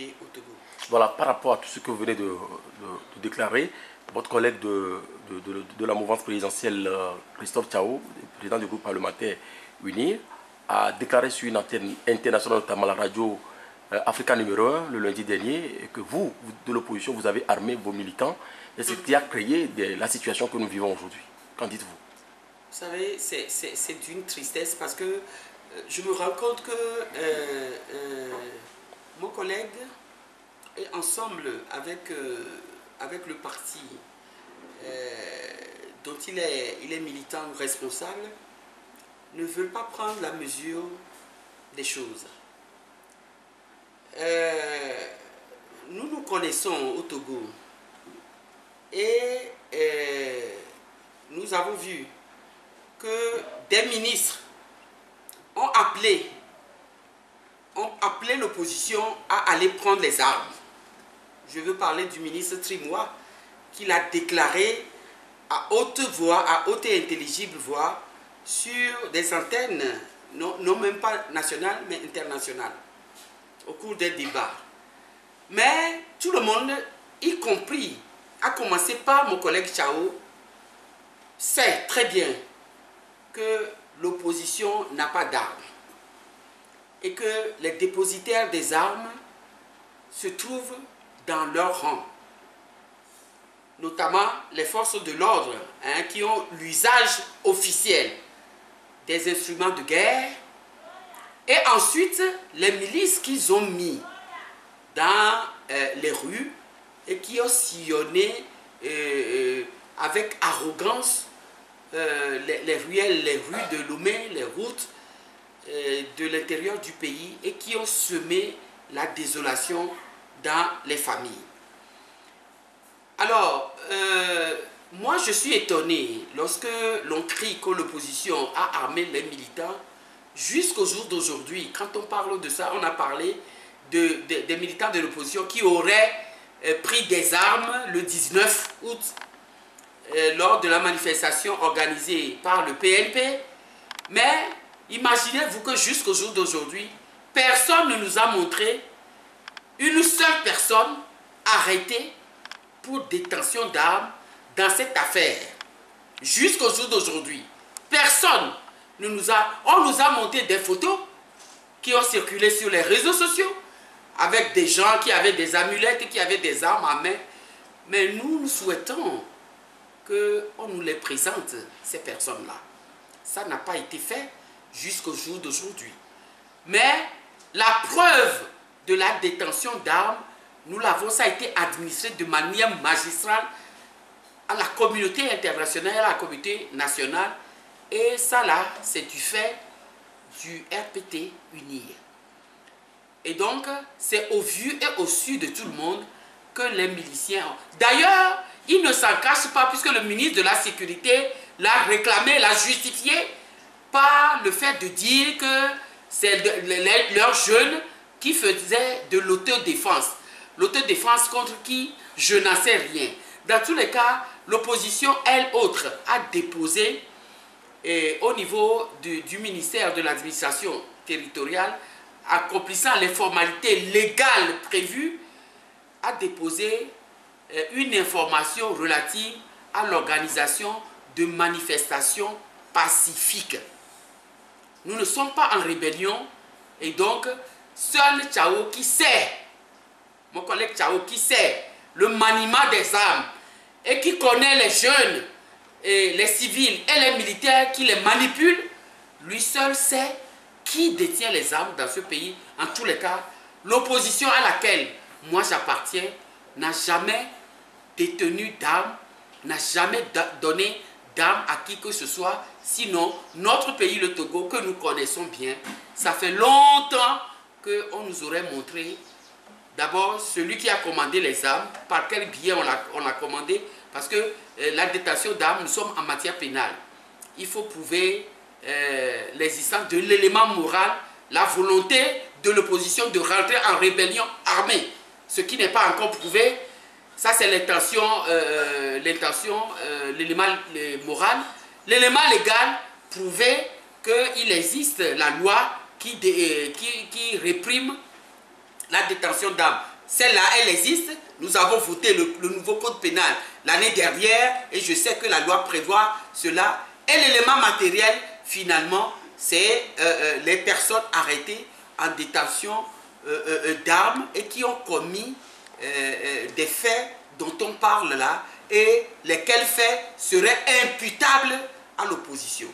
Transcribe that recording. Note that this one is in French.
au Togo. Voilà, par rapport à tout ce que vous venez de déclarer, votre collègue de la mouvance présidentielle, Christophe Tchao, président du groupe parlementaire UNIR, a déclaré sur une antenne internationale, notamment la radio Africa numéro 1, le lundi dernier, que vous, de l'opposition, vous avez armé vos militants, et ce qui a créé la situation que nous vivons aujourd'hui. Qu'en dites-vous? Vous savez, c'est d'une tristesse parce que je me rends compte que mon collègue est ensemble avec le parti dont il est militant ou responsable, ne veut pas prendre la mesure des choses. Nous nous connaissons au Togo et nous avons vu que des ministres ont appelé l'opposition à aller prendre les armes. Je veux parler du ministre Trimois qui l'a déclaré à haute voix, à haute et intelligible voix sur des antennes, non même pas nationales mais internationales, au cours des débats. Mais tout le monde, y compris, à commencer par mon collègue Tchao, sait très bien que l'opposition n'a pas d'armes et que les dépositaires des armes se trouvent dans leur rang, notamment les forces de l'ordre qui ont l'usage officiel des instruments de guerre, et ensuite les milices qu'ils ont mis dans les rues et qui ont sillonné avec arrogance les ruelles, les rues de Lomé, les routes de l'intérieur du pays, et qui ont semé la désolation dans les familles. Alors, moi je suis étonné lorsque l'on crie que l'opposition a armé les militants. Jusqu'au jour d'aujourd'hui, quand on parle de ça, on a parlé des militants de l'opposition qui auraient pris des armes le 19 août lors de la manifestation organisée par le PNP. Mais imaginez-vous que jusqu'au jour d'aujourd'hui, personne ne nous a montré une seule personne arrêtée pour détention d'armes dans cette affaire. Jusqu'au jour d'aujourd'hui, personne ne nous a... On nous a montré des photos qui ont circulé sur les réseaux sociaux avec des gens qui avaient des amulettes, qui avaient des armes à main. Mais nous souhaitons qu'on nous les présente, ces personnes-là. Ça n'a pas été fait jusqu'au jour d'aujourd'hui. Mais la preuve de la détention d'armes, nous l'avons, ça a été administré de manière magistrale à la communauté internationale, à la communauté nationale. Et ça là, c'est du fait du RPT UNIR. Et donc, c'est au vu et au su de tout le monde que les miliciens... D'ailleurs, ils ne s'en cachent pas puisque le ministre de la Sécurité l'a réclamé, l'a justifié par le fait de dire que c'est leurs jeunes qui faisaient de l'autodéfense. L'autodéfense contre qui je n'en sais rien. Dans tous les cas, l'opposition, elle autre, a déposé au niveau du ministère de l'administration territoriale, accomplissant les formalités légales prévues, a déposé une information relative à l'organisation de manifestations pacifiques. Nous ne sommes pas en rébellion, et donc seul Tchao qui sait, mon collègue Tchao qui sait le maniement des armes et qui connaît les jeunes, et les civils et les militaires qui les manipulent, lui seul sait qui détient les armes dans ce pays. En tous les cas, l'opposition à laquelle moi j'appartiens n'a jamais détenu d'armes, n'a jamais donné d'armes à qui que ce soit. Sinon, notre pays, le Togo, que nous connaissons bien, ça fait longtemps qu'on nous aurait montré d'abord celui qui a commandé les armes, par quel biais on l'a commandé, parce que la détention d'armes, nous sommes en matière pénale. Il faut prouver l'existence de l'élément moral, la volonté de l'opposition de rentrer en rébellion armée. Ce qui n'est pas encore prouvé, ça c'est l'intention, l'élément moral. L'élément légal, prouver qu'il existe la loi qui réprime la détention d'armes. Celle-là, elle existe. Nous avons voté le nouveau code pénal l'année dernière et je sais que la loi prévoit cela. Et l'élément matériel, finalement, c'est les personnes arrêtées en détention d'armes et qui ont commis des faits dont on parle là et lesquels faits seraient imputables à l'opposition.